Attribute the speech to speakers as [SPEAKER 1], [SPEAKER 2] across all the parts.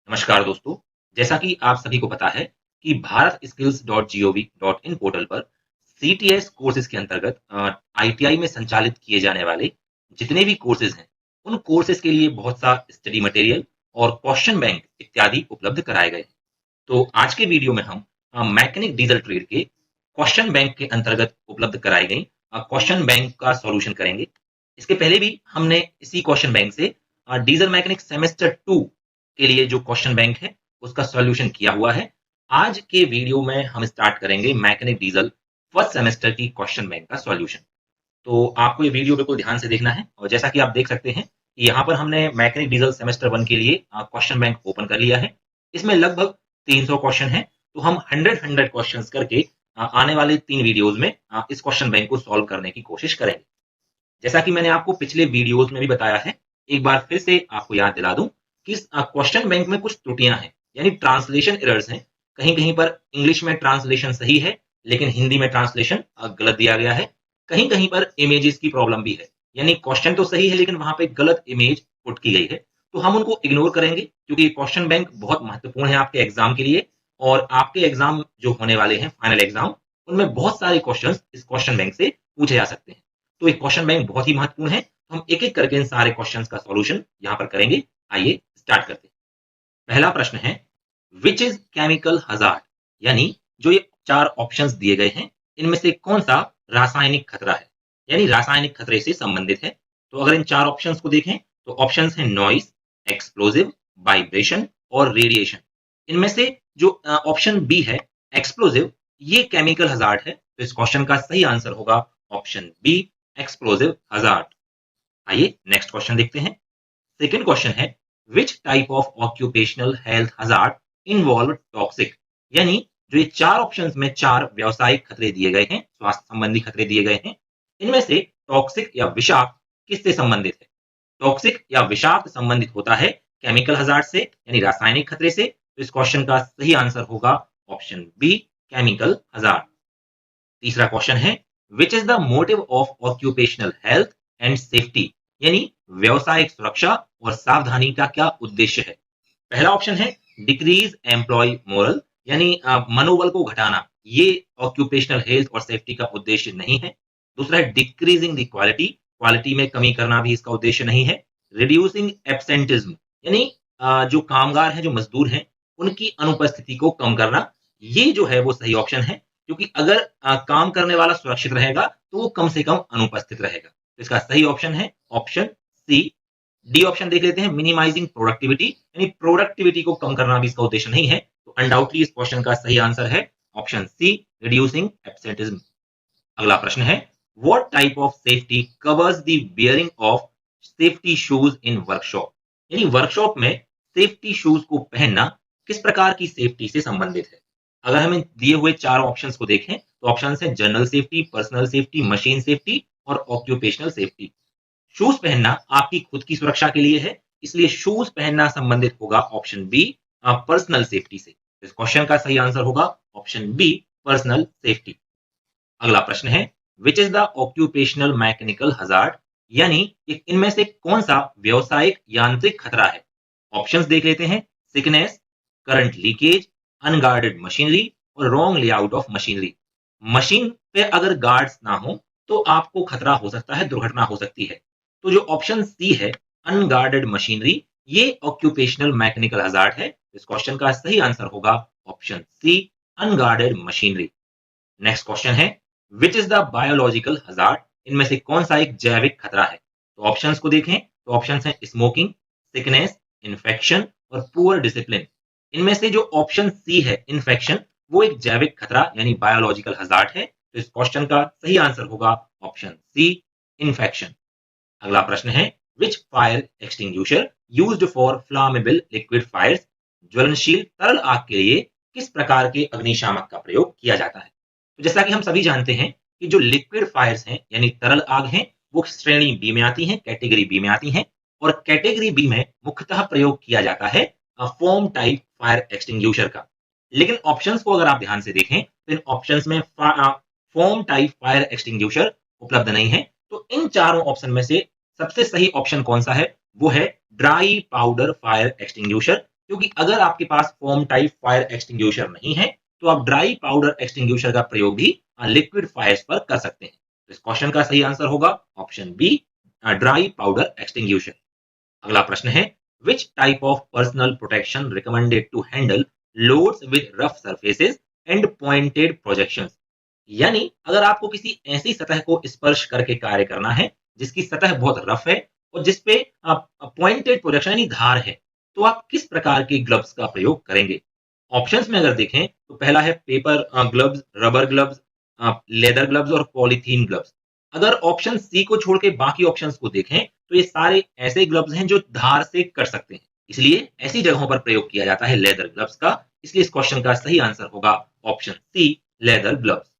[SPEAKER 1] नमस्कार दोस्तों। जैसा कि आप सभी को पता है कि Bharat skills dot GOV dot in portal पर सीटीएस कोर्सेज के अंतर्गत आईटीआई में संचालित किए जाने वाले जितने भी कोर्सेज हैं उन कोर्सेज के लिए बहुत सा स्टडी मटेरियल और क्वेश्चन बैंक इत्यादि उपलब्ध कराए गए हैं। तो आज के वीडियो में हम मैकेनिक डीजल ट्रेड के क्वेश्चन बैंक के अंतर्गत उपलब्ध कराई गई क्वेश्चन बैंक का सॉल्यूशन करेंगे। इसके पहले भी हमने इसी क्वेश्चन बैंक से डीजल मैकेनिक सेमेस्टर 2 के लिए जो क्वेश्चन बैंक है उसका सॉल्यूशन किया हुआ है। आज के वीडियो में हम स्टार्ट करेंगे मैकेनिक डीजल फर्स्ट सेमेस्टर की क्वेश्चन बैंक का सॉल्यूशन। तो आपको ये वीडियो बिल्कुल ध्यान से देखना है और जैसा कि आप देख सकते हैं कि यहाँ पर हमने मैकेनिक डीजल सेमेस्टर 1 के लिए क्वेश्चन बैंक ओपन कर लिया है। इसमें लगभग 300 क्वेश्चन है। तो हम 100 क्वेश्चंस करके आने वाले 3 वीडियोस में इस क्वेश्चन बैंक को सॉल्व करने की कोशिश करेंगे। जैसा कि मैंने आपको पिछले वीडियोस में भी बताया है, एक बार फिर से आपको याद दिला दूं कि इस क्वेश्चन बैंक में कुछ त्रुटियां हैं, यानी ट्रांसलेशन एरर्स हैं। कहीं कहीं पर इंग्लिश में ट्रांसलेशन सही है लेकिन हिंदी में ट्रांसलेशन गलत दिया गया है। कहीं कहीं पर इमेजेस की प्रॉब्लम भी है, यानी क्वेश्चन तो सही है लेकिन वहां पे गलत इमेज पुट की गई है। तो हम उनको इग्नोर करेंगे क्योंकि ये क्वेश्चन बैंक बहुत महत्वपूर्ण है आपके एग्जाम के लिए। और आपके एग्जाम जो होने वाले हैं फाइनल एग्जाम, उनमें बहुत सारे क्वेश्चन इस क्वेश्चन बैंक से पूछे जा सकते हैं। तो ये क्वेश्चन बैंक बहुत ही महत्वपूर्ण है। तो हम एक एक करके इन सारे क्वेश्चंस का सॉल्यूशन यहाँ पर करेंगे। आइए स्टार्ट करते हैं। पहला प्रश्न है, विच इज केमिकल हजार्ड, यानी जो ये 4 ऑप्शंस दिए गए हैं इनमें से कौन सा रासायनिक खतरा है, यानी रासायनिक खतरे से संबंधित है। तो अगर इन 4 ऑप्शंस को देखें तो ऑप्शंस हैं नॉइस, एक्सप्लोजिव, वाइब्रेशन और रेडिएशन। इनमें से जो ऑप्शन बी है एक्सप्लोजिव, ये केमिकल हजार्ड है। तो इस क्वेश्चन का सही आंसर होगा ऑप्शन बी, एक्सप्लोजिव हजार्ड। आइए नेक्स्ट क्वेश्चन देखते हैं। सेकंड क्वेश्चन है, which type of occupational health hazard involve toxic, यानी जो ये 4 ऑप्शंस में 4 व्यावसायिक खतरे दिए गए हैं, स्वास्थ्य संबंधी खतरे दिए गए हैं, इनमें से टॉक्सिक या विषाक्त किससे संबंधित है। टॉक्सिक या विषाक्त संबंधित होता है केमिकल हजार्ड से, यानी रासायनिक खतरे से। तो इस क्वेश्चन का सही आंसर होगा ऑप्शन बी, केमिकल हजार्ड। तीसरा क्वेश्चन है, which is the motive of occupational health and safety, यानी व्यवसायिक सुरक्षा और सावधानी का क्या उद्देश्य है। पहला ऑप्शन है डिक्रीज एम्प्लॉय मोरल, यानी मनोबल को घटाना, ये ऑक्यूपेशनल हेल्थ और सेफ्टी का उद्देश्य नहीं है। दूसरा है डिक्रीजिंग द क्वालिटी, क्वालिटी में कमी करना भी इसका उद्देश्य नहीं है। रिड्यूसिंग एब्सेंटिज्म, यानी जो कामगार हैं, जो मजदूर हैं, उनकी अनुपस्थिति को कम करना, ये जो है वो सही ऑप्शन है। क्योंकि अगर काम करने वाला सुरक्षित रहेगा तो वो कम से कम अनुपस्थित रहेगा। तो इसका सही ऑप्शन है ऑप्शन सी। डी ऑप्शन देख लेते हैं, मिनिमाइजिंग प्रोडक्टिविटी, यानी प्रोडक्टिविटी को कम करना भी इसका उद्देश्य नहीं है। तो अनडाउटली इस क्वेश्चन का सही आंसर है ऑप्शन सी, रिड्यूसिंग एब्सेंटिज्म। अगला प्रश्न है, what type of safety covers the bearing of safety shoes in workshop, यानी वर्कशॉप में सेफ्टी शूज को पहनना किस प्रकार की सेफ्टी से संबंधित है। अगर हम इन दिए हुए 4 ऑप्शंस को देखें तो ऑप्शंस हैं general safety, personal safety, machine safety और ऑक्यूपेशनल सेफ्टी। शूज पहनना आपकी खुद की सुरक्षा के लिए है, इसलिए शूज पहनना संबंधित होगा ऑप्शन बी, पर्सनल सेफ्टी से। इस क्वेश्चन का सही आंसर होगा ऑप्शन बी, पर्सनल सेफ्टी। अगला प्रश्न है, which is the occupational mechanical hazard, यानी इनमें से कौन सा व्यवसायिक यांत्रिक खतरा है। ऑप्शंस देख लेते हैं, sickness, current leakage, unguarded machinery और wrong layout of machinery. Machine पे अगर गार्ड्स ना हो तो आपको खतरा हो सकता है, दुर्घटना हो सकती है। तो जो ऑप्शन सी है अनगार्डेड मशीनरी, ये ऑक्यूपेशनल मैकेनिकल हजार्ड है। इस क्वेश्चन का सही आंसर होगा option C, unguarded machinery. Next question है, which is the biological hazard, इनमें से कौन सा एक जैविक खतरा है। तो ऑप्शंस को देखें तो ऑप्शंस हैं स्मोकिंग, सिकनेस, इन्फेक्शन और पुअर डिसिप्लिन। इनमें से जो ऑप्शन सी है इन्फेक्शन, वो एक जैविक खतरा यानी बायोलॉजिकल हजार्ड है। तो इस क्वेश्चन का सही आंसर होगा ऑप्शन सी, इन्फेक्शन। अगला प्रश्न है, which fire extinguisher used for flammable liquid fires, ज्वलनशील तरल आग के लिए किस प्रकार के अग्निशामक का प्रयोग किया जाता है। तो जैसा कि हम सभी जानते हैं कि जो लिक्विड फायर्स हैं यानी तरल आग हैं, वो श्रेणी बी में आती हैं, कैटेगरी बी में आती हैं। और कैटेगरी बी में मुख्यतः प्रयोग किया जाता है फोम टाइप फायर एक्सटिंग्विशर का। लेकिन ऑप्शंस को अगर आप ध्यान से देखें तो इन ऑप्शंस में फोम टाइप फायर एक्सटिंग्विशर उपलब्ध नहीं है। तो इन चारों ऑप्शन में से सबसे सही ऑप्शन कौन सा है, वो है ड्राई पाउडर फायर एक्सटिंग्विशर, क्योंकि अगर आपके पास फोम टाइप फायर एक्सटिंग्विशर नहीं है तो आप ड्राई पाउडर एक्सटिंग्विशर का प्रयोग भी लिक्विड फायर्स पर कर सकते हैं। तो इस क्वेश्चन का सही आंसर होगा option B, dry powder extinguisher. अगला प्रश्न है, which type of personal protection recommended to handle loads with rough surfaces and pointed projections. यानी अगर आपको किसी ऐसी सतह को स्पर्श करके कार्य करना है जिसकी सतह बहुत रफ है और जिसपे पॉइंटेड प्रोजेक्शन यानी धार है, तो आप किस प्रकार के ग्लव्स का प्रयोग करेंगे। ऑप्शंस में अगर देखें तो पहला है paper gloves, rubber gloves, leather gloves और पॉलीथीन ग्लव्स। अगर ऑप्शन सी को छोड़ के बाकी ऑप्शंस को देखें तो ये सारे ऐसे ग्लव्स हैं जो धार से कट सकते हैं, इसलिए ऐसी जगहों पर प्रयोग किया जाता है लेदर ग्लव्स का। इसलिए इस क्वेश्चन का सही आंसर होगा ऑप्शन सी, लेदर ग्लव्स।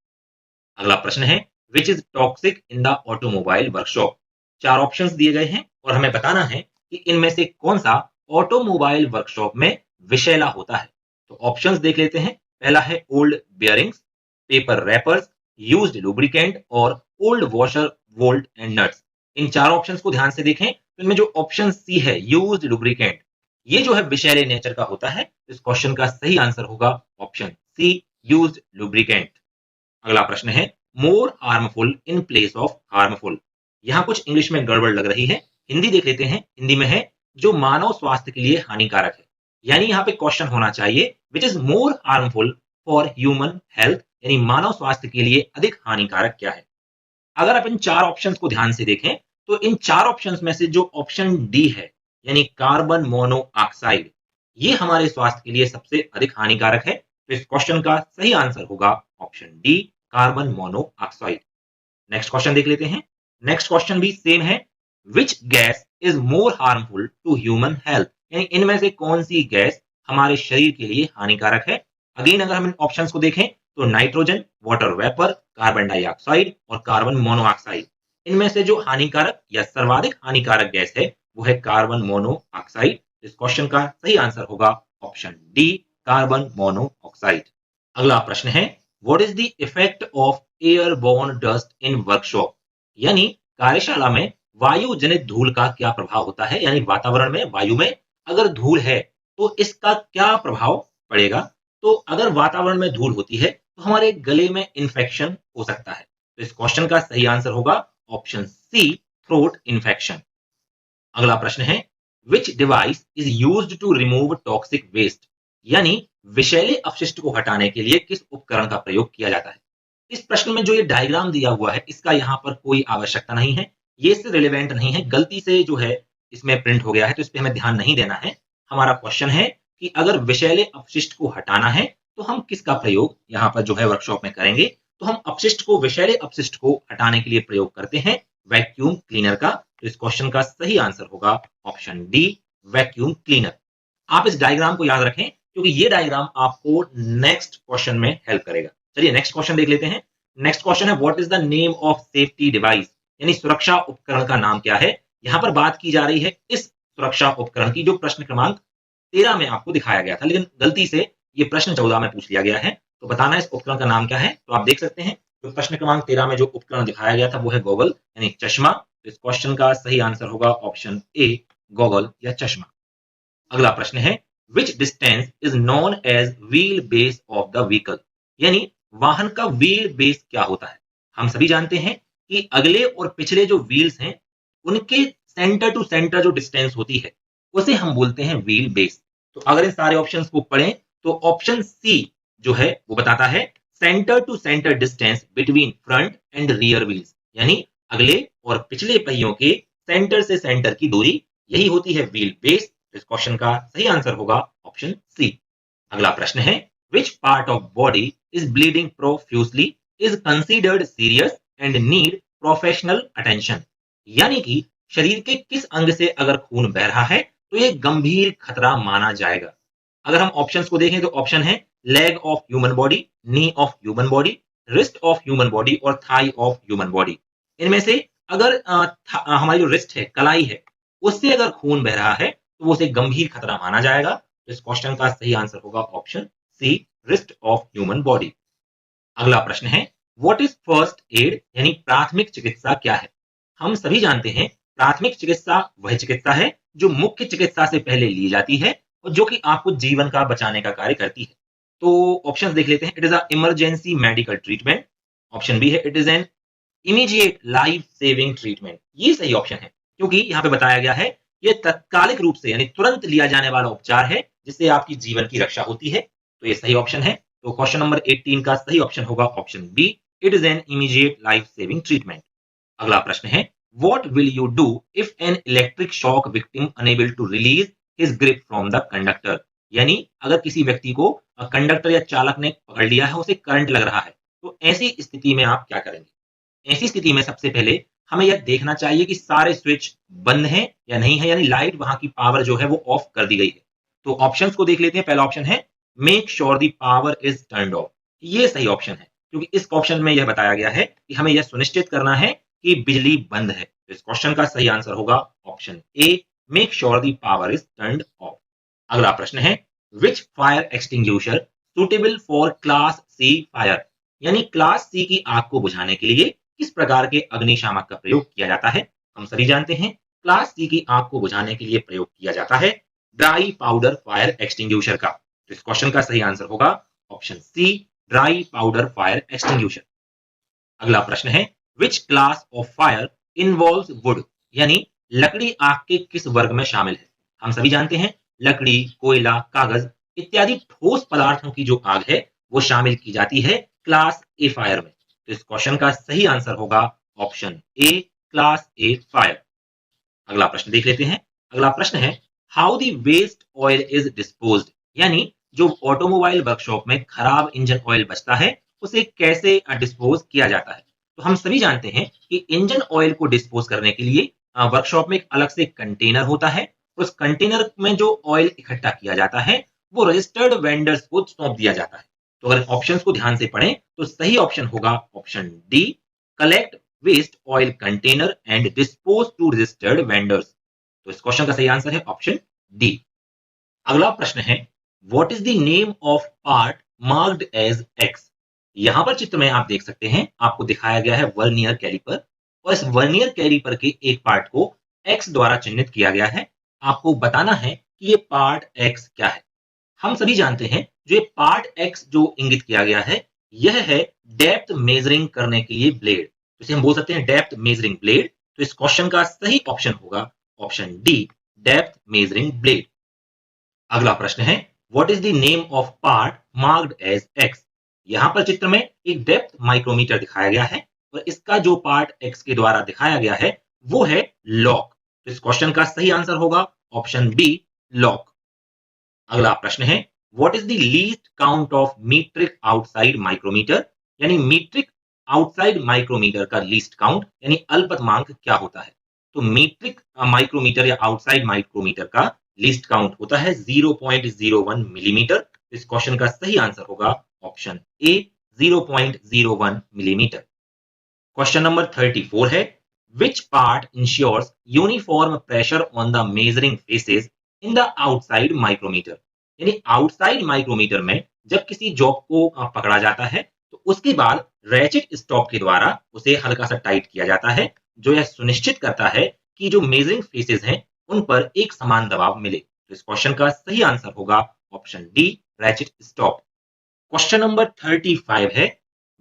[SPEAKER 1] अगला प्रश्न है, which is toxic in the automobile workshop. चार ऑप्शंस दिए गए हैं और हमें बताना है कि इनमें से कौन सा ऑटोमोबाइल वर्कशॉप में विषैला होता है। तो ऑप्शंस देख लेते हैं। पहला है old bearings, paper wrappers, used lubricant और old washer bolt and nuts. इन चार ऑप्शंस को ध्यान से देखें तो इनमें जो ऑप्शन सी है यूज्ड लुब्रिकेंट, ये जो है विषैले नेचर का होता है। इस क्वेश्चन का सही आंसर होगा ऑप्शन सी, यूज्ड लुब्रिकेंट। अगला प्रश्न है, more harmful in place of harmful. यहां कुछ इंग्लिश में गड़बड़ लग रही है, हिंदी देख लेते हैं। हिंदी में है जो मानव स्वास्थ्य के लिए हानिकारक है। यानी यहाँ पे क्वेश्चन होना चाहिए which is more harmful for human health, यानी मानव स्वास्थ्य के लिए अधिक हानिकारक क्या है। अगर आप इन चार ऑप्शंस को ध्यान से देखें तो इन चार ऑप्शंस में से जो ऑप्शन डी है यानी कार्बन मोनोऑक्साइड, ये हमारे स्वास्थ्य के लिए सबसे अधिक हानिकारक है। तो इस क्वेश्चन का सही आंसर होगा option D, carbon monoxide. Next question देख लेते हैं। नेक्स्ट क्वेश्चन भी सेम है, which gas is more harmful to human health, यानी इनमें से कौन सी गैस हमारे शरीर के लिए हानिकारक है। अगेन अगर हम इन ऑप्शंस को देखें तो nitrogen, water vapour, carbon dioxide और कार्बन मोनोऑक्साइड। इनमें से जो हानिकारक या सर्वाधिक हानिकारक गैस है वो है कार्बन मोनोऑक्साइड। इस क्वेश्चन का सही आंसर होगा ऑप्शन डी, कार्बन मोनोऑक्साइड। अगला प्रश्न है, what is the effect of airborne dust in workshop, यानी कार्यशाला में वायु जनित धूल का क्या प्रभाव होता है। यानी वातावरण में, वायु में अगर धूल है तो इसका क्या प्रभाव पड़ेगा। तो अगर वातावरण में धूल होती है तो हमारे गले में इंफेक्शन हो सकता है। तो इस क्वेश्चन का सही आंसर होगा ऑप्शन सी, थ्रोट इंफेक्शन। अगला प्रश्न है, which device is used to remove toxic waste, यानी विषैले अपशिष्ट को हटाने के लिए किस उपकरण का प्रयोग किया जाता है। इस प्रश्न में जो ये डायग्राम दिया हुआ है इसका यहाँ पर कोई आवश्यकता नहीं है, ये इससे रिलेवेंट नहीं है, गलती से जो है इसमें प्रिंट हो गया है तो इस पर हमें ध्यान नहीं देना है। हमारा क्वेश्चन है कि अगर विषैले अपशिष्ट को हटाना है तो हम किसका प्रयोग यहाँ पर जो है वर्कशॉप में करेंगे। तो हम अपशिष्ट को, विषैले अपशिष्ट को हटाने के लिए प्रयोग करते हैं वैक्यूम क्लीनर का। तो इस क्वेश्चन का सही आंसर होगा ऑप्शन डी, वैक्यूम क्लीनर। आप इस डायग्राम को याद रखें क्योंकि ये डायग्राम आपको नेक्स्ट क्वेश्चन में हेल्प करेगा। चलिए नेक्स्ट क्वेश्चन देख लेते हैं। नेक्स्ट क्वेश्चन है, what is the name of safety device, यानी सुरक्षा उपकरण का नाम क्या है। यहां पर बात की जा रही है इस सुरक्षा उपकरण की जो प्रश्न क्रमांक 13 में आपको दिखाया गया था, लेकिन गलती से ये प्रश्न 14 में पूछ लिया गया है। तो बताना इस उपकरण का नाम क्या है। तो आप देख सकते हैं जो प्रश्न क्रमांक 13 में जो उपकरण दिखाया गया था वो है गॉगल, यानी चश्मा। तो इस क्वेश्चन का सही आंसर होगा ऑप्शन ए, गॉगल या चश्मा। अगला प्रश्न है, which distance is known as wheel base of the vehicle, यानी वाहन का व्हील बेस क्या होता है। हम सभी जानते हैं कि अगले और पिछले जो व्हील्स हैं उनके सेंटर टू सेंटर जो डिस्टेंस होती है उसे हम बोलते हैं व्हील बेस। तो अगर इन सारे ऑप्शंस को पढ़ें तो ऑप्शन सी जो है वो बताता है centre to centre distance between front and rear wheels, यानी अगले और पिछले पहियों के सेंटर से सेंटर की दूरी, यही होती है व्हील बेस। इस क्वेश्चन का सही आंसर होगा ऑप्शन सी। अगला प्रश्न है, which part of body is bleeding profusely is considered serious and need professional attention, यानी कि शरीर के किस अंग से अगर खून बह रहा है तो ये गंभीर खतरा माना जाएगा। अगर हम ऑप्शंस को देखें तो ऑप्शन है leg of human body, knee of human body, wrist of human body और थाई ऑफ ह्यूमन बॉडी। इनमें से अगर हमारी जो रिस्ट है, कलाई है, उससे अगर खून बह रहा है तो वो उसे गंभीर खतरा माना जाएगा। तो इस क्वेश्चन का सही आंसर होगा option C, wrist of human body. अगला प्रश्न है, व्हाट इज फर्स्ट एड, यानी प्राथमिक चिकित्सा क्या है। हम सभी जानते हैं प्राथमिक चिकित्सा वह चिकित्सा है जो मुख्य चिकित्सा से पहले ली जाती है और जो कि आपको जीवन का बचाने का कार्य करती है। तो ऑप्शंस देख लेते हैं। It is a emergency medical treatment. Option B है it is an immediate life saving treatment. ये सही ऑप्शन है, क्योंकि यहाँ पे बताया गया है ये तत्कालिक रूप से यानी तुरंत लिया जाने वाला उपचार है जिससे आपकी जीवन की रक्षा होती है। तो ये सही ऑप्शन है। तो क्वेश्चन नंबर 18 का सही ऑप्शन होगा option B, it is an immediate life saving treatment. अगला प्रश्न है, what will you do if an electric shock victim unable to release his grip from the conductor. यानी अगर किसी व्यक्ति को कंडक्टर या चालक ने पकड़ लिया है, उसे करंट लग रहा है, तो ऐसी स्थिति में आप क्या करेंगे? ऐसी स्थिति में सबसे पहले हमें यह देखना चाहिए कि सारे स्विच बंद हैं या नहीं है, यानी लाइट वहां की पावर जो है वो ऑफ कर दी गई है। तो ऑप्शंस को देख लेते हैं। पहला ऑप्शन है make sure the power is turned of. ये सही ऑप्शन है, क्योंकि इस ऑप्शन में यह बताया गया है कि हमें यह सुनिश्चित करना है कि बिजली बंद है। तो इस क्वेश्चन का सही आंसर होगा option A, make sure the power is turned off. अगला प्रश्न है, which fire extinguisher suitable for class C fire. यानी क्लास सी की आग को बुझाने के लिए किस प्रकार के अग्निशामक का प्रयोग किया जाता है? हम सभी जानते हैं क्लास सी की आग को बुझाने के लिए प्रयोग किया जाता है ड्राई पाउडर फायर एक्सटिंग्विशर का। तो इस क्वेश्चन का सही आंसर होगा option C, dry powder fire extinguisher. अगला प्रश्न है, which class of fire involves wood. यानी लकड़ी आग के किस वर्ग में शामिल है? हम सभी जानते हैं लकड़ी, कोयला, कागज इत्यादि ठोस पदार्थों की जो आग है वो शामिल की जाती है क्लास ए फायर में। तो इस क्वेश्चन का सही आंसर होगा option A, class A fire. अगला प्रश्न देख लेते हैं। अगला प्रश्न है, how the waste oil is disposed. यानी जो ऑटोमोबाइल वर्कशॉप में खराब इंजन ऑयल बचता है उसे कैसे डिस्पोज किया जाता है? तो हम सभी जानते हैं कि इंजन ऑयल को डिस्पोज करने के लिए वर्कशॉप में एक अलग से कंटेनर होता है। उस कंटेनर में जो ऑयल इकट्ठा किया जाता है वो रजिस्टर्ड वेंडर्स को सौंप दिया जाता है। तो अगर ऑप्शंस को ध्यान से पढ़ें तो सही ऑप्शन होगा option D, collect waste oil container and dispose to registered vendors. तो इस क्वेश्चन का सही आंसर है ऑप्शन डी। अगला प्रश्न है, what is the name of part marked as X. यहां पर चित्र में आप देख सकते हैं, आपको दिखाया गया है वर्नियर कैलिपर, और इस वर्नियर कैलिपर के एक पार्ट को एक्स द्वारा चिन्हित किया गया है। आपको बताना है कि ये पार्ट एक्स क्या है। हम सभी जानते हैं जो ये पार्ट एक्स जो इंगित किया गया है यह है डेप्थ मेजरिंग करने के लिए ब्लेड। तो इसे हम बोल सकते हैं डेप्थ मेजरिंग ब्लेड। तो इस क्वेश्चन का सही ऑप्शन होगा option D, depth measuring blade. अगला प्रश्न है, what is the name of part marked as X. यहां पर चित्र में एक डेप्थ माइक्रोमीटर दिखाया गया है और इसका जो पार्ट एक्स के द्वारा दिखाया गया है वो है लॉक। तो इस क्वेश्चन का सही आंसर होगा ऑप्शन बी, लॉक। अगला प्रश्न है, what is the least count of metric outside micrometer. यानी मीट्रिक आउटसाइड माइक्रोमीटर का लीस्ट काउंट यानी अल्पतमांक क्या होता है? तो मीट्रिक माइक्रोमीटर या आउटसाइड माइक्रोमीटर का लीस्ट काउंट होता है 0.01 मिलीमीटर। इस क्वेश्चन का सही आंसर होगा option A, 0.01 millimetre. Question number 34 है, which part ensures uniform pressure on the measuring faces in the outside micrometer. यानी आउटसाइड माइक्रोमीटर में जब किसी जॉब को पकड़ा जाता है तो उसके बाद रैचेट स्टॉप के द्वारा उसे हल्का सा टाइट किया जाता है, जो यह सुनिश्चित करता है कि जो मेजरिंग फेसेस हैं उन पर एक समान दबाव मिले। तो इस क्वेश्चन का सही आंसर होगा option D, ratchet stop. Question number 35 है,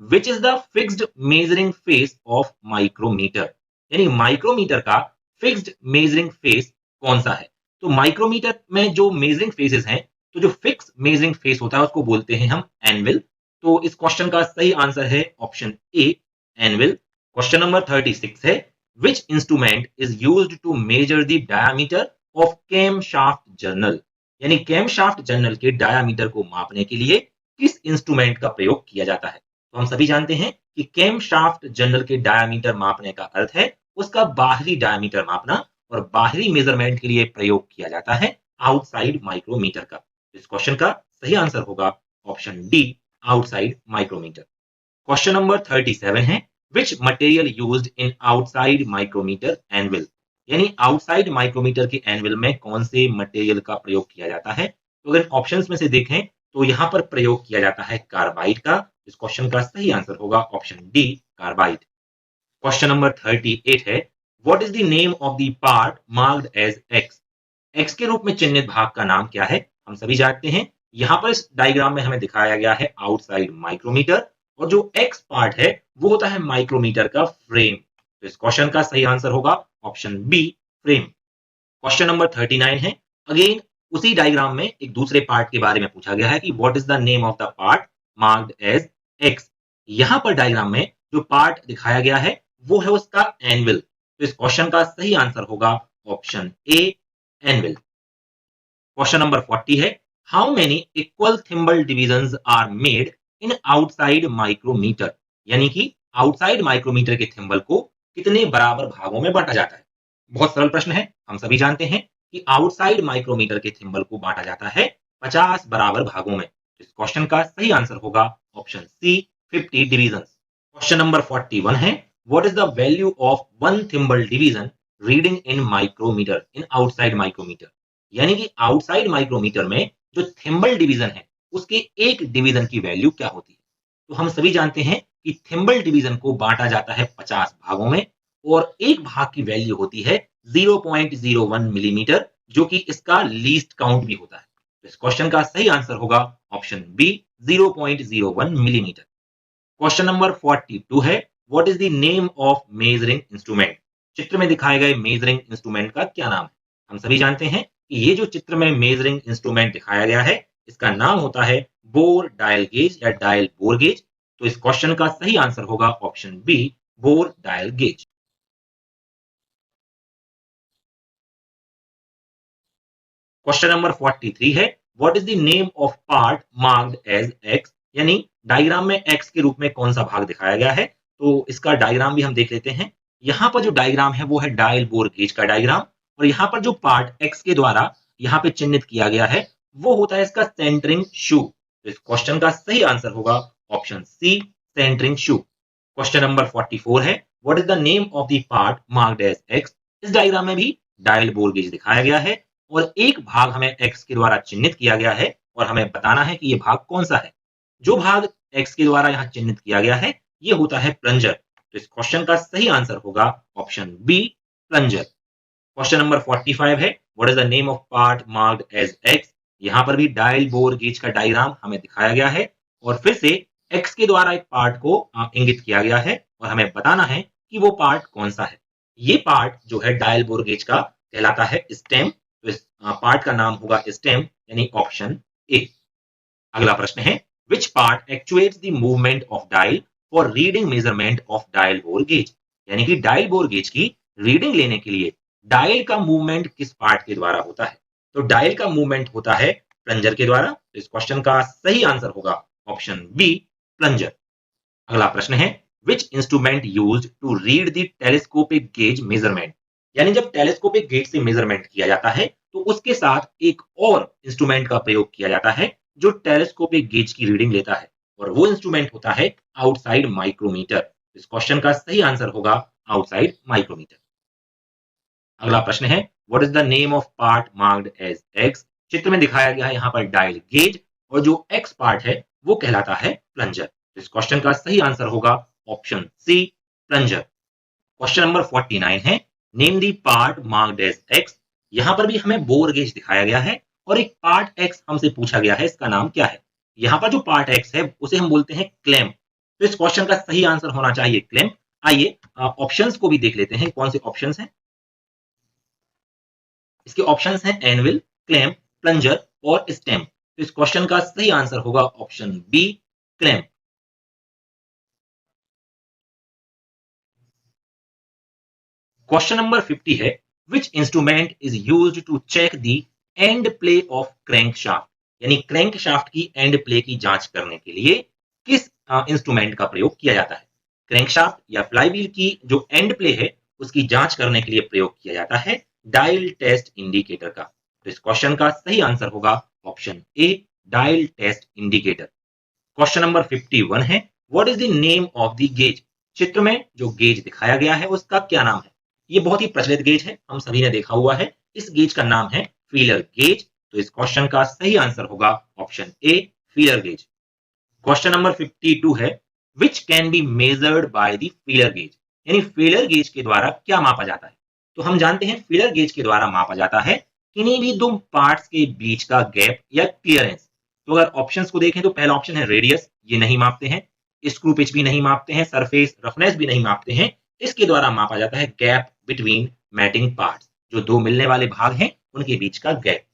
[SPEAKER 1] which is the fixed measuring face of micrometer. यानी माइक्रोमीटर का फिक्स्ड मेजरिंग फेस कौन सा है? तो माइक्रोमीटर में जो मेजरिंग फेसेस हैं, तो जो फिक्स मेजरिंग फेस होता है उसको बोलते हैं हम एनविल। तो इस क्वेश्चन का सही आंसर है option A, anvil. Question number 36 है, which instrument is used to measure the diameter of cam shaft journal. यानी कैम शाफ्ट जर्नल के डायमीटर को मापने के लिए किस इंस्ट्रूमेंट का प्रयोग किया जाता है? तो हम सभी जानते हैं कि कैम शाफ्ट जर्नल के डायमीटर मापने का अर्थ है उसका बाहरी डायमीटर मापना, और बाहरी मेजरमेंट के लिए प्रयोग किया जाता है आउटसाइड माइक्रोमीटर का। इस क्वेश्चन का सही आंसर होगा option D, outside micrometer. Question number 37 है, which material used in outside micrometer anvil. यानी आउटसाइड माइक्रोमीटर के एनविल में कौन से मटेरियल का प्रयोग किया जाता है? तो अगर ऑप्शंस में से देखें तो यहां पर प्रयोग किया जाता है कार्बाइड का। इस क्वेश्चन का सही आंसर होगा option D, carbide. Question number 38 है, what is the name of the part marked as X. X के रूप में चिन्हित भाग का नाम क्या है? हम सभी जानते हैं। यहाँ पर इस डायग्राम में हमें दिखाया गया है आउटसाइड माइक्रोमीटर, और जो एक्स पार्ट है वो होता है माइक्रोमीटर का फ्रेम। तो इस क्वेश्चन का सही आंसर होगा option B, frame. Question number 39 है। अगेन उसी डायग्राम में एक दूसरे पार्ट के बारे में पूछा गया है कि what is the name of the part marked as X. यहाँ पर डायग्राम में जो पार्ट दिखाया गया है वो है उसका एनविल। तो इस क्वेश्चन का सही आंसर होगा option A, anvil. Question number 40 है। How many equal thimble divisions are made in outside micrometer? यानी कि आउटसाइड माइक्रोमीटर के थिम्बल को कितने बराबर भागों में बांटा जाता है? बहुत सरल प्रश्न है। हम सभी जानते हैं कि आउटसाइड माइक्रोमीटर के थिम्बल को बांटा जाता है 50 बराबर भागों में। इस क्वेश्चन का सही आंसर होगा option C, 50 divisions. Question number 41 है। What is the value of one thimble division reading in micrometer in outside micrometer? यानी कि आउटसाइड माइक्रोमीटर में जो थिम्बल डिवीजन है उसके एक डिवीजन की वैल्यू क्या होती है? तो हम सभी जानते हैं कि थिम्बल डिवीजन को बांटा जाता है 50 भागों में, और एक भाग की वैल्यू होती है 0.01 मिलीमीटर, जो कि इसका लीस्ट काउंट भी होता है। तो इस क्वेश्चन का सही आंसर होगा option B, 0.01 millimetre. Question number 42 है। What is the name of measuring instrument? चित्र में दिखाए गए मेजरिंग इंस्ट्रूमेंट का क्या नाम है? हम सभी जानते हैं कि ये जो चित्र में मेजरिंग इंस्ट्रूमेंट दिखाया गया है इसका नाम होता है बोर डायल गेज या डायल बोर गेज। तो इस क्वेश्चन का सही आंसर होगा option B, bore dial gauge. Question number 43 है। What is the name of part marked as X? यानी डायग्राम में एक्स के रूप में कौन सा भाग दिखाया गया है? तो इसका डायग्राम भी हम देख लेते हैं। यहाँ पर जो डायग्राम है वो है डायल बोर गेज का डायग्राम, और यहाँ पर जो पार्ट एक्स के द्वारा यहाँ पे चिन्हित किया गया है वो होता है इसका सेंटरिंग शू। तो इस क्वेश्चन का सही आंसर होगा option C, centering shoe. Question number 44 है। What is the name of the part marked as X? इस डायग्राम में भी डायल बोर गेज दिखाया गया है, और एक भाग हमें एक्स के द्वारा चिन्हित किया गया है, और हमें बताना है कि यह भाग कौन सा है। जो भाग एक्स के द्वारा यहाँ चिन्हित किया गया है ये होता है प्लंजर। तो इस क्वेश्चन का सही आंसर होगा option B, plunger. Question number 45 है। What is the name of part marked as X? यहाँ पर भी डायल बोर गेज का डायग्राम हमें दिखाया गया है, और फिर से एक्स के द्वारा एक पार्ट को इंगित किया गया है, और हमें बताना है कि वो पार्ट कौन सा है। ये पार्ट जो है डायल बोर गेज का कहलाता है स्टेम। तो इस पार्ट का नाम होगा स्टेम, यानी ऑप्शन ए। अगला प्रश्न है। Which part एक्चुएट्स the movement of dial for reading measurement of dial bore gauge? यानी कि डायल बोर गेज की रीडिंग लेने के लिए डायल का मूवमेंट किस पार्ट के द्वारा होता है? तो डायल का मूवमेंट होता है प्लंजर के द्वारा। तो इस क्वेश्चन का सही आंसर होगा ऑप्शन बी, प्लंजर। अगला प्रश्न है। Which instrument used to read the telescopic gauge measurement? यानी जब टेलीस्कोपिक गेज से मेजरमेंट किया जाता है तो उसके साथ एक और इंस्ट्रूमेंट का प्रयोग किया जाता है जो टेलीस्कोपिक गेज की रीडिंग लेता है, और वो इंस्ट्रूमेंट होता है आउटसाइड माइक्रोमीटर। इस क्वेश्चन का सही आंसर होगा आउटसाइड माइक्रोमीटर। अगला प्रश्न है। What is the name of part marked as X? चित्र में दिखाया गया है यहाँ पर डायल गेज, और जो एक्स पार्ट है वो कहलाता है प्लंजर। इस क्वेश्चन का सही आंसर होगा option C, plunger. Question number 49 है। Name the part marked as X? यहाँ पर भी हमें बोर गेज दिखाया गया है, और एक पार्ट एक्स हमसे पूछा गया है, इसका नाम क्या है? यहाँ पर जो पार्ट एक्स है उसे हम बोलते हैं क्लैंप। तो इस क्वेश्चन का सही आंसर होना चाहिए क्लैंप। आइए ऑप्शंस को भी देख लेते हैं, कौन से ऑप्शंस हैं। इसके ऑप्शंस हैं एनविल, क्लैंप, प्लंजर और स्टेम। तो इस क्वेश्चन का सही आंसर होगा option B, clamp. Question number 50 है। Which instrument is used to check the end play of crank shaft? यानी क्रैंक शाफ्ट की एंड प्ले की जांच करने के लिए किस इंस्ट्रूमेंट का प्रयोग किया जाता है? क्रैंक शाफ्ट या फ्लाईव्हील की जो एंड प्ले है उसकी जांच करने के लिए प्रयोग किया जाता है डायल टेस्ट इंडिकेटर का। तो इस क्वेश्चन का सही आंसर होगा option A, dial test indicator. Question number 51 है। What is the name of the gauge? चित्र में जो गेज दिखाया गया है उसका क्या नाम है? ये बहुत ही प्रचलित गेज है, हम सभी ने देखा हुआ है। इस गेज का नाम है फीलर गेज। तो इस क्वेश्चन का सही आंसर होगा ऑप्शन ए, फीलर गेज। क्वेश्चन नंबर 52 है। Which can be measured by the feeler gauge? यानी फीलर गेज के द्वारा क्या मापा जाता है? तो हम जानते हैं फीलर गेज के द्वारा मापा जाता है किन्हीं भी दो पार्ट्स के बीच का गैप या क्लियरेंस। तो अगर ऑप्शंस को देखें तो पहला ऑप्शन है रेडियस, ये नहीं मापते हैं। स्क्रू पिच भी नहीं मापते हैं। सरफेस रफनेस भी नहीं मापते हैं। इसके द्वारा मापा जाता है गैप बिटवीन मैटिंग पार्ट्स, जो दो मिलने वाले भाग हैं उनके बीच का गैप।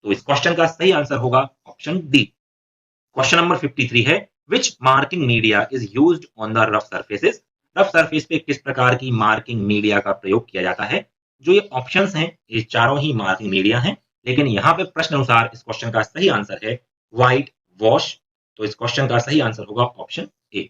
[SPEAKER 1] तो इस क्वेश्चन का सही आंसर होगा ऑप्शन डी। क्वेश्चन नंबर 53 है, which marking media is used on the rough surfaces. Rough surface पे किस प्रकार की मार्किंग मीडिया का प्रयोग किया जाता है। जो ये ऑप्शंस हैं ये चारों ही मार्किंग मीडिया हैं, लेकिन यहाँ पे प्रश्न अनुसार इस क्वेश्चन का सही आंसर है व्हाइट वॉश। तो इस क्वेश्चन का सही आंसर होगा ऑप्शन ए।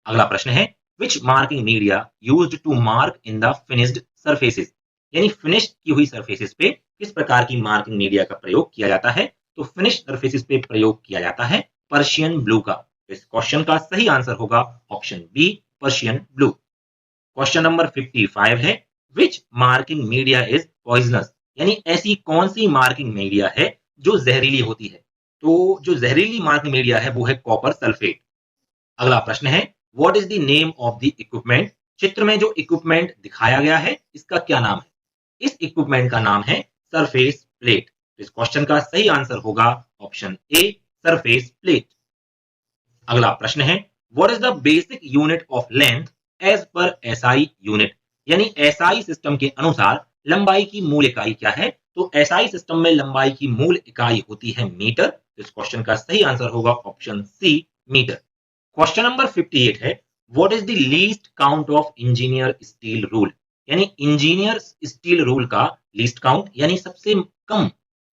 [SPEAKER 1] अगला प्रश्न है, which marking media used to mark in the finished surfaces. यानी फिनिश की हुई सरफेसेस पे किस प्रकार की मार्किंग मीडिया का प्रयोग किया जाता है। तो फिनिश सरफेसेस पे प्रयोग किया जाता है पर्शियन ब्लू का। तो इस क्वेश्चन का सही आंसर होगा option B, Persian blue. Question number 55 है, which marking media is poisonous. यानी ऐसी कौन सी मार्किंग मीडिया है जो जहरीली होती है। तो जो जहरीली मार्किंग मीडिया है वो है कॉपर सल्फेट। अगला प्रश्न है, what is the name of the equipment. चित्र में जो इक्विपमेंट दिखाया गया है इसका क्या नाम है। इस इक्विपमेंट का नाम है सरफेस प्लेट। इस क्वेश्चन का सही आंसर होगा ऑप्शन ए, सरफेस प्लेट। अगला प्रश्न है, what is the basic unit of length as per SI unit. यानी एसआई सिस्टम के अनुसार लंबाई की मूल इकाई क्या है। तो एसआई सिस्टम में लंबाई की मूल इकाई होती है मीटर। इस क्वेश्चन का सही आंसर होगा option C, metre. Question number 58 है, what is the least count of engineer steel rule. यानी इंजीनियर स्टील रूल का लीस्ट काउंट यानी सबसे कम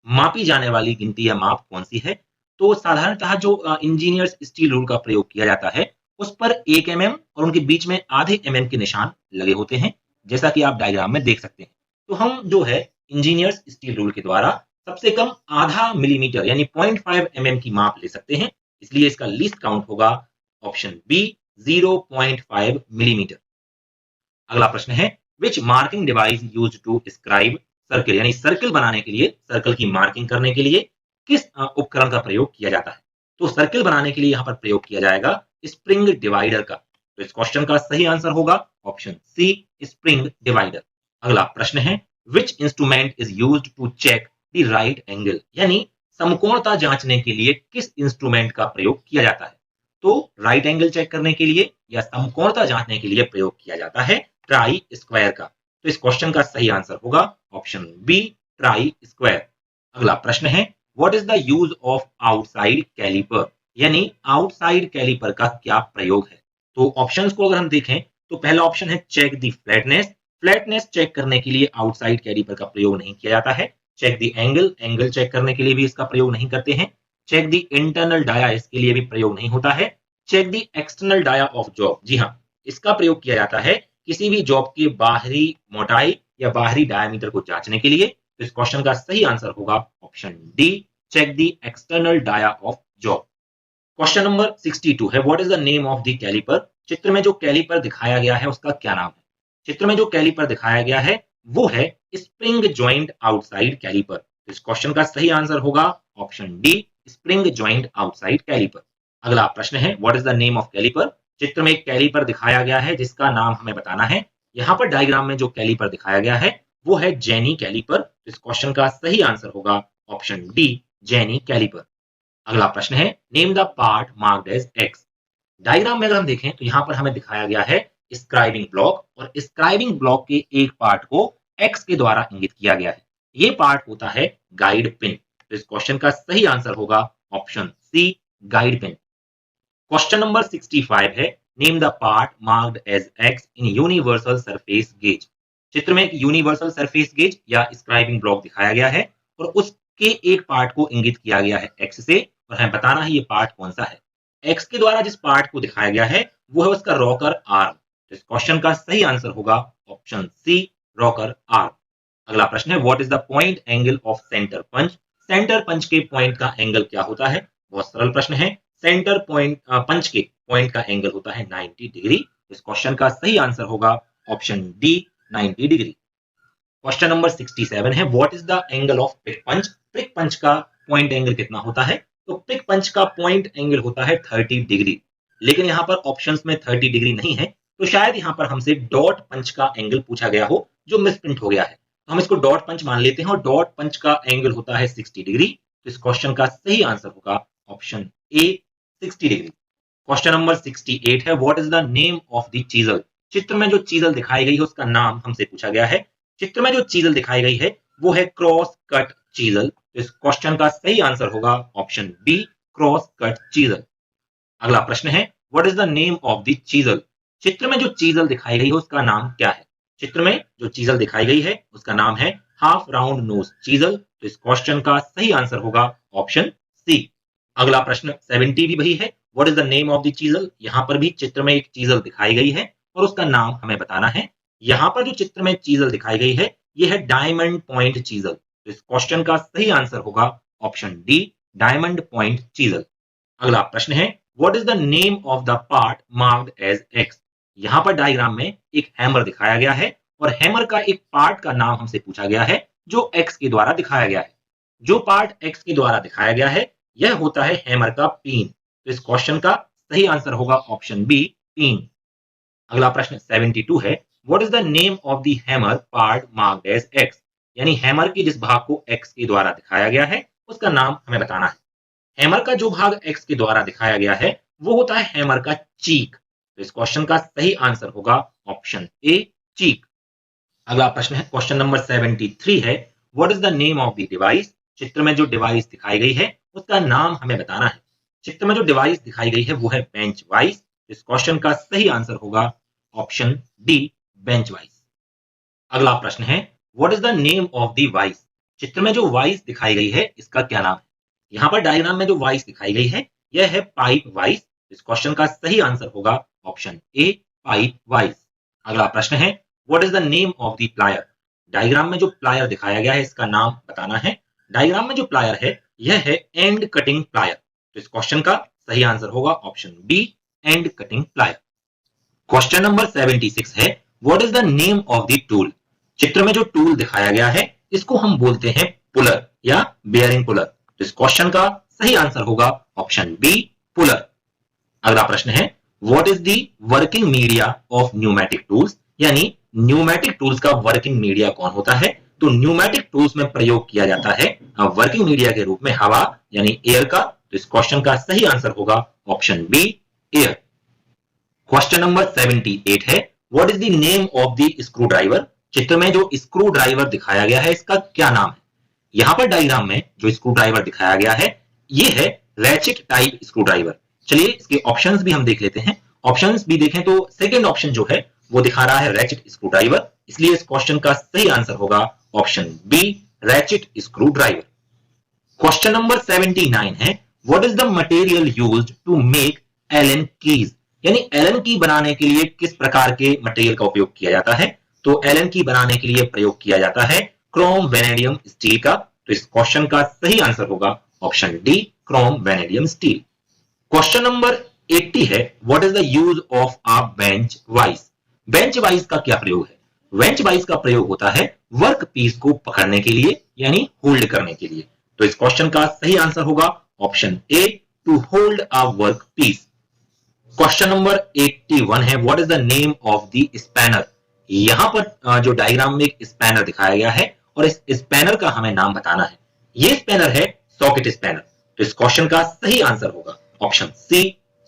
[SPEAKER 1] मापी जाने वाली गिनती या माप कौन सी है। तो साधारणतः जो इंजीनियर्स स्टील रूल का प्रयोग किया जाता है उस पर 1 mm और उनके बीच में आधे mm के निशान लगे होते हैं, जैसा कि आप डायग्राम में देख सकते हैं। तो हम जो है इंजीनियर्स स्टील रूल के द्वारा सबसे कम आधा मिलीमीटर यानी 0.5 mm की माप ले सकते हैं, इसलिए इसका लीस्ट काउंट होगा ऑप्शन बी, 0.5 मिलीमीटर। अगला प्रश्न है, which marking device use to scribe circle. यानी सर्किल बनाने के लिए, सर्कल की मार्किंग करने के लिए किस उपकरण का प्रयोग किया जाता है। तो सर्किल बनाने के लिए यहां पर प्रयोग किया जाएगा स्प्रिंग डिवाइडर का। तो इस क्वेश्चन का सही आंसर होगा ऑप्शन सी, स्प्रिंग डिवाइडर। अगला प्रश्न है, which instrument is used to check the right angle. यानी समकोणता जांचने के लिए किस इंस्ट्रूमेंट का प्रयोग किया जाता है। तो राइट एंगल चेक करने के लिए या समकोणता जांचने के लिए प्रयोग किया जाता है ट्राई स्क्वायर का। तो इस क्वेश्चन का सही आंसर होगा ऑप्शन बी, ट्राई स्क्वायर। अगला प्रश्न है, what is the use of outside caliper. यानी आउटसाइड कैलिपर का क्या प्रयोग है। तो ऑप्शंस को अगर हम देखें तो पहला ऑप्शन है check the flatness. Flatness check करने के लिए आउटसाइड कैलिपर का प्रयोग नहीं किया जाता है। Check the angle, angle check करने के लिए भी इसका प्रयोग नहीं करते हैं। चेक द इंटरनल डाया, इसके लिए भी प्रयोग नहीं होता है। Check the external dia of job, जी हाँ, इसका प्रयोग किया जाता है किसी भी जॉब की बाहरी मोटाई या बाहरी डायमीटर को जांचने के लिए। तो इस क्वेश्चन का सही आंसर होगा option D, check the external dia of job. Question number 62 है, what is the name of the caliper. चित्र में जो कैलिपर दिखाया गया है उसका क्या नाम है। चित्र में जो कैलिपर दिखाया गया है वो है स्प्रिंग जॉइंट आउटसाइड कैलिपर। इस क्वेश्चन का सही आंसर होगा option D, spring joint outside caliper. अगला प्रश्न है, what is the name of caliper. चित्र में एक कैलिपर दिखाया गया है जिसका नाम हमें बताना है। यहाँ पर डायग्राम में जो कैलिपर दिखाया गया है वो है जेनी कैलिपर। इस क्वेश्चन का सही आंसर होगा ऑप्शन डी, जेनी कैलिपर। अगला प्रश्न है, name the part marked as X. Diagram में अगर हम देखें तो यहाँ पर हमें दिखाया गया है स्क्राइबिंग ब्लॉक, और स्क्राइबिंग ब्लॉक के एक पार्ट को एक्स के द्वारा इंगित किया गया है। ये पार्ट होता है गाइड पिन। तो इस क्वेश्चन का सही आंसर होगा option C, guide pin. Question number 65 है, name the part marked as X in universal surface gauge. चित्र में एक यूनिवर्सल सरफेस गेज या स्क्राइबिंग ब्लॉक दिखाया गया है और उसके एक पार्ट को इंगित किया गया है एक्स से, और हमें बताना है ये पार्ट कौन सा है। एक्स के द्वारा जिस पार्ट को दिखाया गया है वो है उसका रॉकर आर्म। तो इस क्वेश्चन का सही आंसर होगा ऑप्शन सी, रॉकर आर्म। अगला प्रश्न है, what is the point angle of centre punch. Centre punch के पॉइंट का एंगल क्या होता है। बहुत सरल प्रश्न है। सेंटर पॉइंट पंच के पॉइंट का एंगल होता है 90 डिग्री। इस क्वेश्चन का सही आंसर होगा option D, 90 degree. Question number 67 है, what is the angle of pick punch. Pick punch का पॉइंट एंगल कितना होता है। तो पिक पंच का पॉइंट एंगल होता है 30 डिग्री, लेकिन यहाँ पर ऑप्शंस में 30 डिग्री नहीं है, तो शायद यहाँ पर हमसे डॉट पंच का एंगल पूछा गया हो जो मिसप्रिंट हो गया है। तो हम इसको डॉट पंच मान लेते हैं और डॉट पंच का एंगल होता है 60 डिग्री। तो इस क्वेश्चन का सही आंसर होगा ऑप्शन ए 60 डिग्री। क्वेश्चन नंबर 68 है what is the name of the chisel. चित्र में जो चीजल दिखाई गई है उसका नाम हमसे पूछा गया है। चित्र में जो चीजल दिखाई गई है वो है क्रॉस कट चीजल। तो इस क्वेश्चन का सही आंसर होगा option B cross cut chisel. अगला प्रश्न है what is the name of the chisel. चित्र में जो चीजल दिखाई गई है उसका नाम क्या है। चित्र में जो चीजल दिखाई गई है उसका नाम है हाफ राउंड नोज चीजल। तो इस क्वेश्चन का सही आंसर होगा ऑप्शन सी। अगला प्रश्न 70 भी वही है what is the name of the chisel. यहां पर भी चित्र में एक चीजल दिखाई गई है और उसका नाम हमें बताना है। यहां पर जो चित्र में चीजल दिखाई गई है यह है डायमंड पॉइंट चीजल। तो इस क्वेश्चन का सही आंसर होगा option D diamond point chisel. अगला प्रश्न है what is the name of the part marked as X. यहां पर डायग्राम में एक हैमर दिखाया गया है और हैमर का एक पार्ट का नाम हमसे पूछा गया है जो एक्स के द्वारा दिखाया गया है। जो पार्ट एक्स के द्वारा दिखाया गया है यह होता है हैमर का पिन। तो इस क्वेश्चन का सही आंसर होगा ऑप्शन बी पिन। अगला प्रश्न 72 है what is the name of the hammer part marked as X. यानी हैमर के जिस भाग को एक्स के द्वारा दिखाया गया है उसका नाम हमें बताना है। हैमर का जो भाग एक्स के द्वारा दिखाया गया है वो होता है हैमर का चीक। तो इस क्वेश्चन का सही आंसर होगा ऑप्शन ए चीक। अगला प्रश्न है क्वेश्चन नंबर 73 है what is the name of the device. चित्र में जो डिवाइस दिखाई गई है उसका नाम हमें बताना है। चित्र में जो डिवाइस दिखाई गई है वो है बेंच वाइस। इस क्वेश्चन का सही आंसर होगा ऑप्शन डी बेंच वाइस। अगला प्रश्न है what is the name of the vice. चित्र में जो वाइस दिखाई गई है इसका क्या नाम है। यहाँ पर डायग्राम में जो वाइस दिखाई गई है यह है पाइप वाइस। इस क्वेश्चन का सही आंसर होगा ऑप्शन ए पाइप वाइस। अगला प्रश्न है what is the name of the plier. Diagram में जो प्लायर दिखाया गया है इसका नाम बताना है। डायग्राम में जो प्लायर है यह है एंड कटिंग प्लायर। तो इस क्वेश्चन का सही आंसर होगा option B end cutting plier. Question number 76 है what is the name of the tool. चित्र में जो टूल दिखाया गया है इसको हम बोलते हैं पुलर या बेयरिंग पुलर। तो इस क्वेश्चन का सही आंसर होगा ऑप्शन बी पुलर। अगला प्रश्न है what is the working media of pneumatic tools. यानी न्यूमेटिक टूल्स का वर्किंग मीडिया कौन होता है। तो न्यूमेटिक टूल्स में प्रयोग किया जाता है वर्किंग मीडिया के रूप में हवा यानी एयर का। तो इस क्वेश्चन का सही आंसर होगा option B air. Question number 78 है what is the name of the screw driver. चित्र में जो स्क्रू ड्राइवर दिखाया गया है इसका क्या नाम है। यहां पर डायग्राम में जो स्क्रू ड्राइवर दिखाया गया है ये है रैचेट टाइप स्क्रू ड्राइवर। चलिए इसके ऑप्शंस भी हम देख लेते हैं। ऑप्शंस भी देखें तो सेकंड ऑप्शन जो है वो दिखा रहा है रैचेट स्क्रू ड्राइवर। इसलिए इस क्वेश्चन का सही आंसर होगा option B ratchet screw driver. Question number 79 है what is the material used to make Allen keys. यानी एलन की बनाने के लिए किस प्रकार के मटेरियल का उपयोग किया जाता है। तो एलन की बनाने के लिए प्रयोग किया जाता है क्रोम वेनेडियम स्टील का। तो इस क्वेश्चन का सही आंसर होगा option D Chrome vanadium steel. Question number 80 है what is the use of a bench vice. Bench vice का क्या प्रयोग है। बेंच वाइस का प्रयोग होता है वर्क पीस को पकड़ने के लिए यानी होल्ड करने के लिए। तो इस क्वेश्चन का सही आंसर होगा option A to hold a work piece. Question number 81 है what is the name of the spanner. यहां पर जो डायग्राम में एक स्पैनर दिखाया गया है और इस स्पैनर का हमें नाम बताना है। ये स्पैनर है सॉकेट स्पैनर। तो इस क्वेश्चन का सही आंसर होगा option C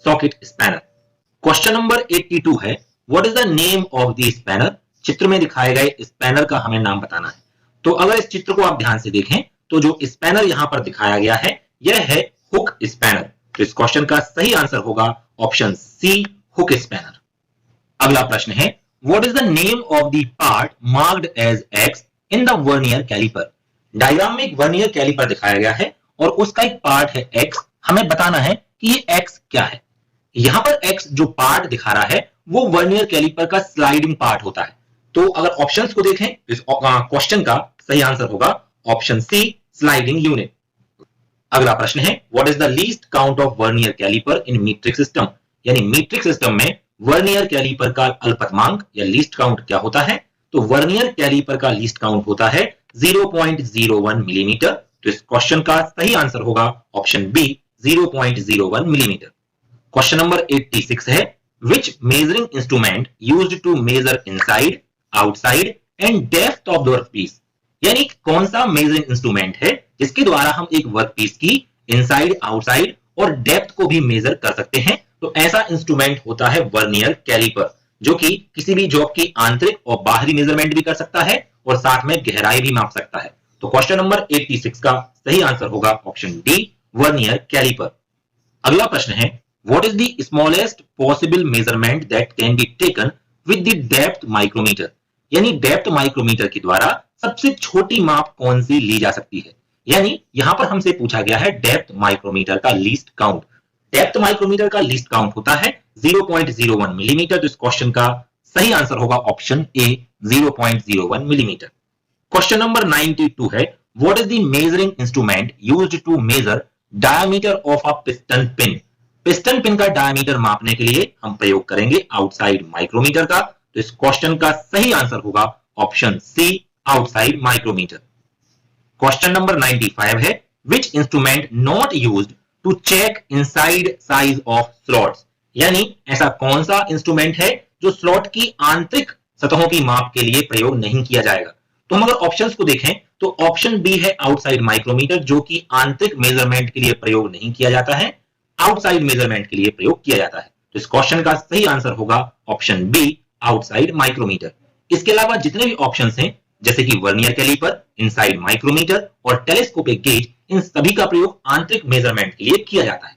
[SPEAKER 1] socket spanner. Question number 82 है what is the name of the spanner. चित्र में दिखाए गए स्पैनर का हमें नाम बताना है। तो अगर इस चित्र को आप ध्यान से देखें तो जो स्पैनर यहां पर दिखाया गया है यह है हुक स्पैनर। तो इस क्वेश्चन का सही आंसर होगा ऑप्शन सी हुक स्पैनर। अगला प्रश्न है what is the name of the part marked as X in the vernier caliper. Diagram में एक वर्नियर कैलिपर दिखाया गया है और उसका एक पार्ट है एक्स। हमें बताना है कि ये एक्स क्या है। यहां पर एक्स जो पार्ट दिखा रहा है वो वर्नियर कैलिपर का स्लाइडिंग पार्ट होता है। तो अगर ऑप्शंस को देखें तो इस क्वेश्चन का सही आंसर होगा ऑप्शन सी स्लाइडिंग यूनिट। अगला प्रश्न है what is the least count of vernier caliper in metric system. यानी मीट्रिक सिस्टम में वर्नियर कैलिपर का अल्पतमांक या लीस्ट काउंट क्या होता है। तो वर्नियर कैलिपर का लीस्ट काउंट होता है 0.01 मिलीमीटर। तो इस क्वेश्चन का सही आंसर होगा option B 0.01 millimetre. Question number 86 है which measuring instrument used to measure inside outside and depth of the workpiece. यानी कौन सा मेजरिंग इंस्ट्रूमेंट है जिसके द्वारा हम एक वर्कपीस की इनसाइड, आउटसाइड और डेप्थ को भी मेजर कर सकते हैं। तो ऐसा इंस्ट्रूमेंट होता है वर्नियर कैलिपर, जो कि किसी भी जॉब की आंतरिक और बाहरी मेजरमेंट भी कर सकता है और साथ में गहराई भी माप सकता है। तो क्वेश्चन नंबर 86 का सही आंसर होगा ऑप्शन डी, वर्नियर कैलिपर। अगला प्रश्न है, what is the smallest possible measurement that can be taken with the depth micrometer. यानी डेप्थ माइक्रोमीटर के द्वारा सबसे छोटी माप कौन सी ली जा सकती है। यानी यहां पर हमसे पूछा गया है डेप्थ माइक्रोमीटर का लीस्ट काउंट। डेप्थ माइक्रोमीटर का लीस्ट काउंट होता है 0.01 मिलीमीटर। तो इस क्वेश्चन का सही आंसर होगा option A, 0.01 millimetre. Question number 92 है, what is the measuring instrument used to measure diameter of a piston pin. Piston pin का डायमीटर मापने के लिए हम प्रयोग करेंगे आउटसाइड माइक्रोमीटर का। तो इस क्वेश्चन का सही आंसर होगा option C, outside micrometer. Question number 95 है, which instrument not used to check inside size of slots. यानी ऐसा कौन सा इंस्ट्रूमेंट है जो स्लॉट की आंतरिक सतहों की माप के लिए प्रयोग नहीं किया जाएगा। तो हम अगर ऑप्शंस को देखें तो ऑप्शन बी है आउटसाइड माइक्रोमीटर, जो कि आंतरिक मेजरमेंट के लिए प्रयोग नहीं किया जाता है, आउटसाइड मेजरमेंट के लिए प्रयोग किया जाता है। तो इस क्वेश्चन का सही आंसर होगा ऑप्शन बी, आउटसाइड माइक्रोमीटर। इसके अलावा जितने भी ऑप्शंस हैं जैसे कि वर्नियर कैलिपर, इनसाइड माइक्रोमीटर और टेलीस्कोपिक गेज, इन सभी का प्रयोग आंतरिक मेजरमेंट के लिए किया जाता है।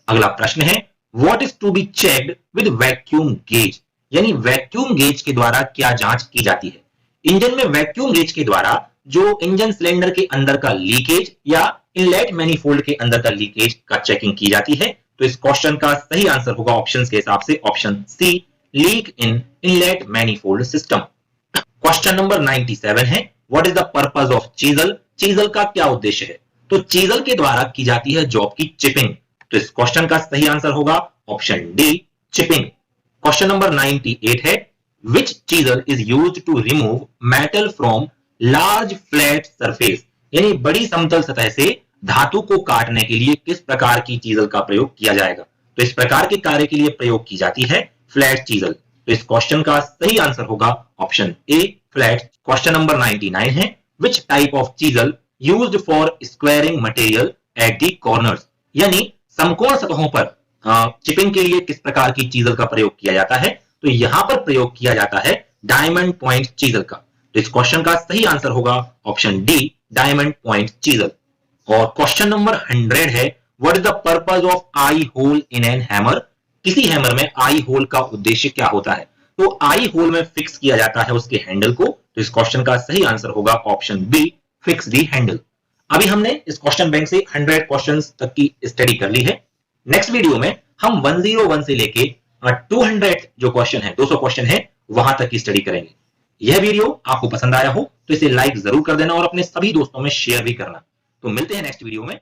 [SPEAKER 1] अगला प्रश्न है, what is to be checked with vacuum gauge. यानी वैक्यूम गेज के द्वारा क्या जांच की जाती है। इंजन में वैक्यूम गेज के द्वारा जो इंजन सिलेंडर के अंदर का लीकेज या इनलेट मैनिफोल्ड के अंदर का लीकेज का चेकिंग की जाती है। तो इस क्वेश्चन का सही आंसर होगा ऑप्शंस के हिसाब से option C, leak in inlet manifold system. Question number 97 है, what is the purpose of chisel. Chisel का क्या उद्देश्य है। तो चीजल के द्वारा की जाती है जॉब की चिपिंग। तो इस क्वेश्चन का सही आंसर होगा option D, chipping. Question number 98 है, which chisel is used to remove metal from large flat surface। यानी बड़ी समतल सतह से धातु को काटने के लिए किस प्रकार की चीजल का प्रयोग किया जाएगा। तो इस प्रकार के कार्य के लिए प्रयोग की जाती है फ्लैट चीजल। तो इस क्वेश्चन का सही आंसर होगा ऑप्शन ए, फ्लैट। क्वेश्चन नंबर 99 है, which type of chisel used for squaring material at the corners। यानी समकोण सतहों पर चिपिंग के लिए किस प्रकार की चीजल का प्रयोग किया जाता है। तो यहां पर प्रयोग किया जाता है डायमंड पॉइंट चीजल का। तो इस क्वेश्चन का सही आंसर होगा option D, diamond point chisel. और क्वेश्चन नंबर 100 है, what is the purpose of eye hole in an hammer. किसी हैमर में आई होल का उद्देश्य क्या होता है। तो आई होल में फिक्स किया जाता है उसके हैंडल को। तो इस क्वेश्चन का सही आंसर होगा option B, fix the handle. अभी हमने इस क्वेश्चन बैंक से 100 क्वेश्चंस तक की स्टडी कर ली है। नेक्स्ट वीडियो में हम 101 से लेके 200 जो क्वेश्चन है, 200 क्वेश्चन है, वहां तक की स्टडी करेंगे। यह वीडियो आपको पसंद आया हो तो इसे लाइक जरूर कर देना और अपने सभी दोस्तों में शेयर भी करना। तो मिलते हैं नेक्स्ट वीडियो में।